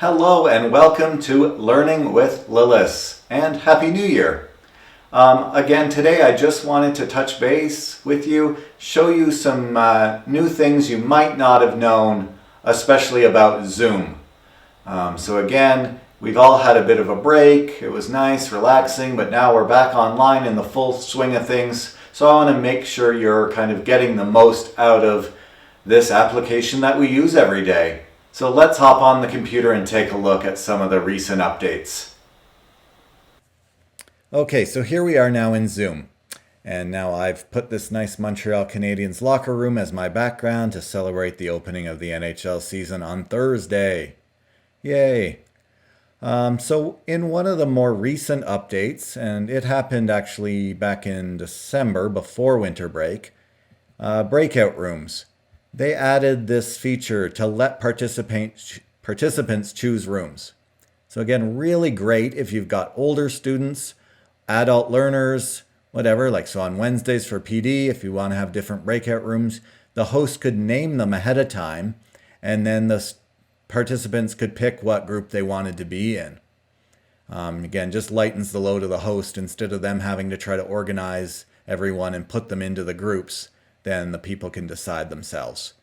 Hello and welcome to Learning with Lilith, and Happy New Year. Again, today I just wanted to touch base with you, show you some new things you might not have known, especially about Zoom. So again, we've all had a bit of a break. It was nice, relaxing, but now we're back online in the full swing of things. So I want to make sure you're kind of getting the most out of this application that we use every day. So let's hop on the computer and take a look at some of the recent updates. Okay, so here we are now in Zoom. And now I've put this nice Montreal Canadiens locker room as my background to celebrate the opening of the NHL season on Thursday. Yay! So in one of the more recent updates, and it happened actually back in December before winter break, breakout rooms. They added this feature to let participants choose rooms. So again, really great if you've got older students, adult learners, whatever, like so on Wednesdays for PD, if you want to have different breakout rooms, the host could name them ahead of time, and then the participants could pick what group they wanted to be in. Again, just lightens the load of the host. Instead of them having to try to organize everyone and put them into the groups, then the people can decide themselves.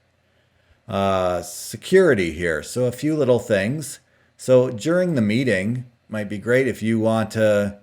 Security here. So a few little things. So during the meeting, might be great if you want to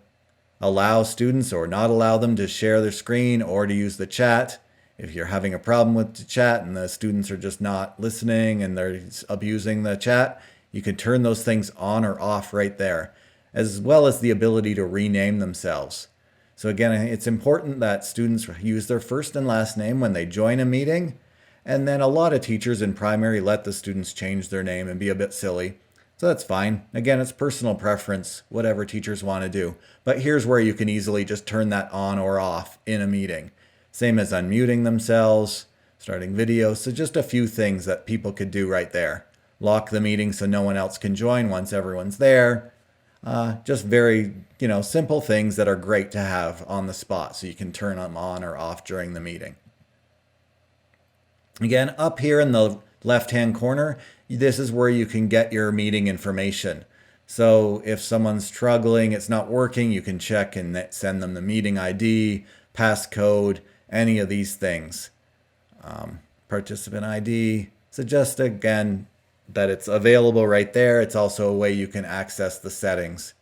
allow students or not allow them to share their screen or to use the chat. If you're having a problem with the chat and the students are just not listening and they're abusing the chat, you can turn those things on or off right there, as well as the ability to rename themselves. So again, it's important that students use their first and last name when they join a meeting, and then a lot of teachers in primary let the students change their name and be a bit silly. So that's fine. Again, it's personal preference, whatever teachers want to do. But here's where you can easily just turn that on or off in a meeting. Same as unmuting themselves, starting video. So just a few things that people could do right there. Lock the meeting so no one else can join once everyone's there. Just very, simple things that are great to have on the spot so you can turn them on or off during the meeting. Again, up here in the left-hand corner, this is where you can get your meeting information. So if someone's struggling, it's not working, you can check and send them the meeting ID, passcode, any of these things. Participant ID. So just again, that it's available right there. It's also a way you can access the settings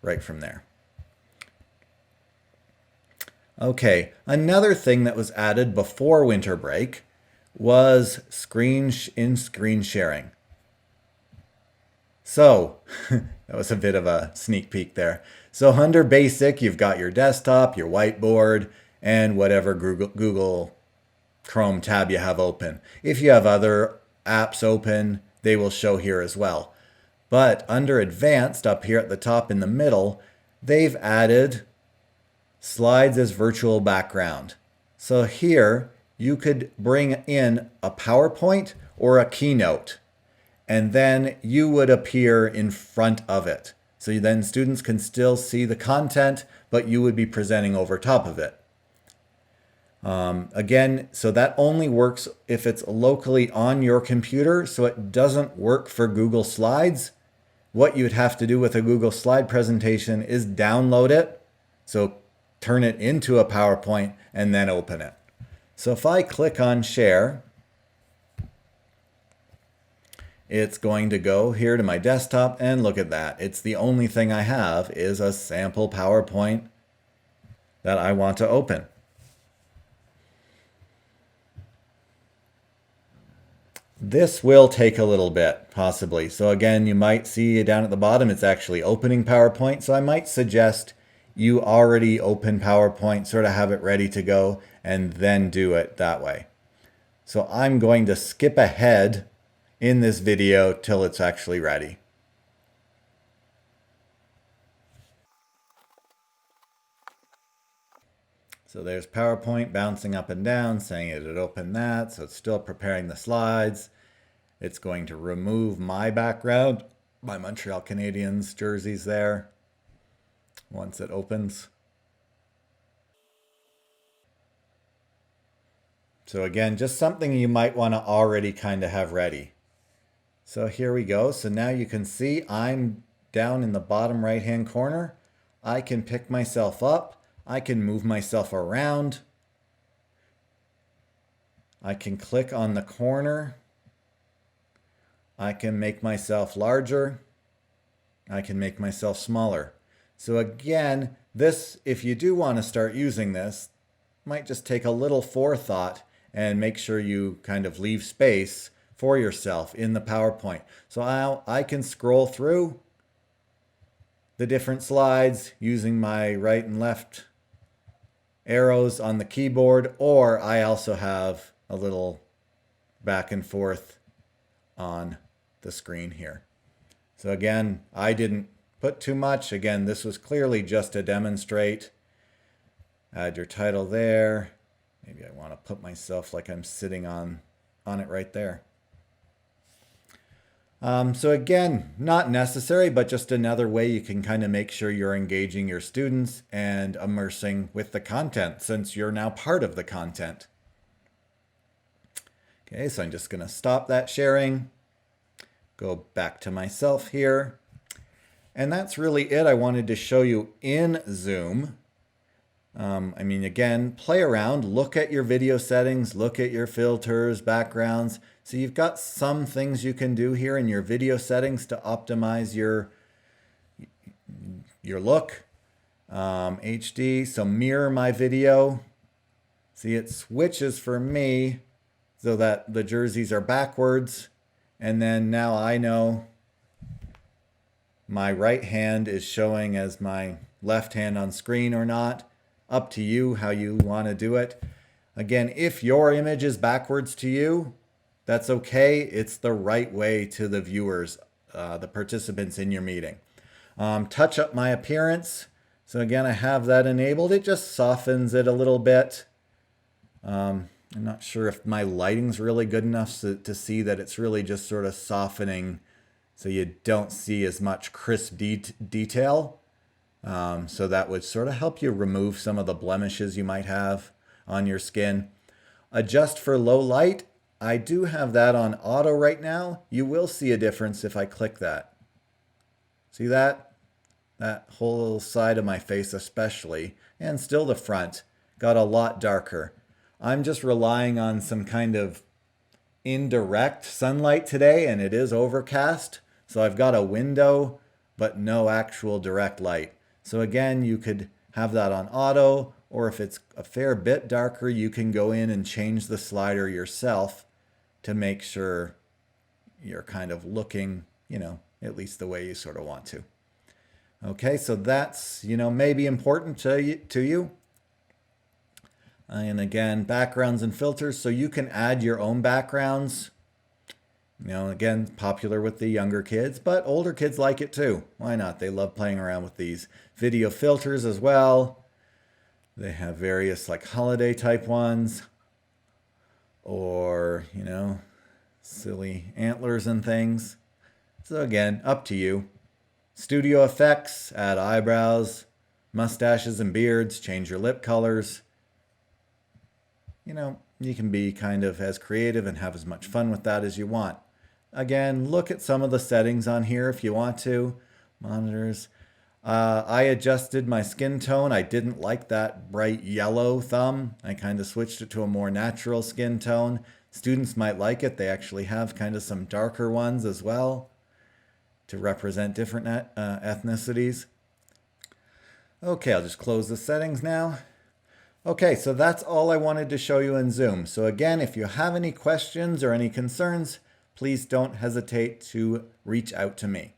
right from there. Okay, another thing that was added before winter break was screen sharing. So that was a bit of a sneak peek there. So under basic, you've got your desktop, your whiteboard, and whatever Google Chrome tab you have open. If you have other apps open, they will show here as well. But under advanced, up here at the top in the middle, they've added slides as virtual background. So here you could bring in a PowerPoint or a keynote, and then you would appear in front of it. So then students can still see the content, but you would be presenting over top of it. Again, so that only works if it's locally on your computer, so it doesn't work for Google Slides. What you'd have to do with a Google Slide presentation is download it, so turn it into a PowerPoint and then open it. So if I click on share, it's going to go here to my desktop, and look at that. It's the only thing I have is a sample PowerPoint that I want to open. This will take a little bit, possibly. So again, you might see down at the bottom, it's actually opening PowerPoint. So I might suggest you already open PowerPoint, sort of have it ready to go, and then do it that way. So I'm going to skip ahead in this video till it's actually ready. So there's PowerPoint bouncing up and down, saying it had opened that. So it's still preparing the slides. It's going to remove my background, my Montreal Canadiens jerseys there, once it opens. So again, just something you might want to already kind of have ready. So here we go. So now you can see I'm down in the bottom right hand corner. I can pick myself up. I can move myself around. I can click on the corner. I can make myself larger. I can make myself smaller. So again, this, if you do want to start using this, might just take a little forethought and make sure you kind of leave space for yourself in the PowerPoint. So I can scroll through the different slides using my right and left arrows on the keyboard, or I also have a little back and forth on the screen here. So again, I didn't put too much. Again, this was clearly just to demonstrate. Add your title there. Maybe I want to put myself like I'm sitting on it right there. So again, not necessary, but just another way you can kind of make sure you're engaging your students and immersing with the content since you're now part of the content. Okay, so I'm just going to stop that sharing, go back to myself here. And that's really it I wanted to show you in Zoom. Again, play around, look at your video settings, look at your filters, backgrounds. So you've got some things you can do here in your video settings to optimize your look. HD, so mirror my video. See, it switches for me so that the jerseys are backwards. And then now I know my right hand is showing as my left hand on screen or not. Up to you how you want to do it. Again, if your image is backwards to you, that's okay. It's the right way to the viewers, the participants in your meeting. Touch up my appearance. So again, I have that enabled. It just softens it a little bit. I'm not sure if my lighting's really good enough to see that it's really just sort of softening so you don't see as much crisp detail. So that would sort of help you remove some of the blemishes you might have on your skin. Adjust for low light. I do have that on auto right now. You will see a difference if I click that. See that? That whole side of my face especially, and still the front, got a lot darker. I'm just relying on some kind of indirect sunlight today, and it is overcast. So I've got a window, but no actual direct light. So again, you could have that on auto, or if it's a fair bit darker, you can go in and change the slider yourself to make sure you're kind of looking, at least the way you sort of want to. Okay, so that's, maybe important to you. And again, backgrounds and filters, so you can add your own backgrounds. Again, popular with the younger kids, but older kids like it too. Why not? They love playing around with these video filters as well. They have various like holiday type ones or, silly antlers and things. So again, up to you. Studio effects, add eyebrows, mustaches and beards, change your lip colors. You can be kind of as creative and have as much fun with that as you want. Again, look at some of the settings on here if you want to. Monitors. I adjusted my skin tone. I didn't like that bright yellow thumb. I kind of switched it to a more natural skin tone. Students might like it. They actually have kind of some darker ones as well to represent different ethnicities. Okay, I'll just close the settings now. Okay, so that's all I wanted to show you in Zoom. So again, if you have any questions or any concerns, please don't hesitate to reach out to me.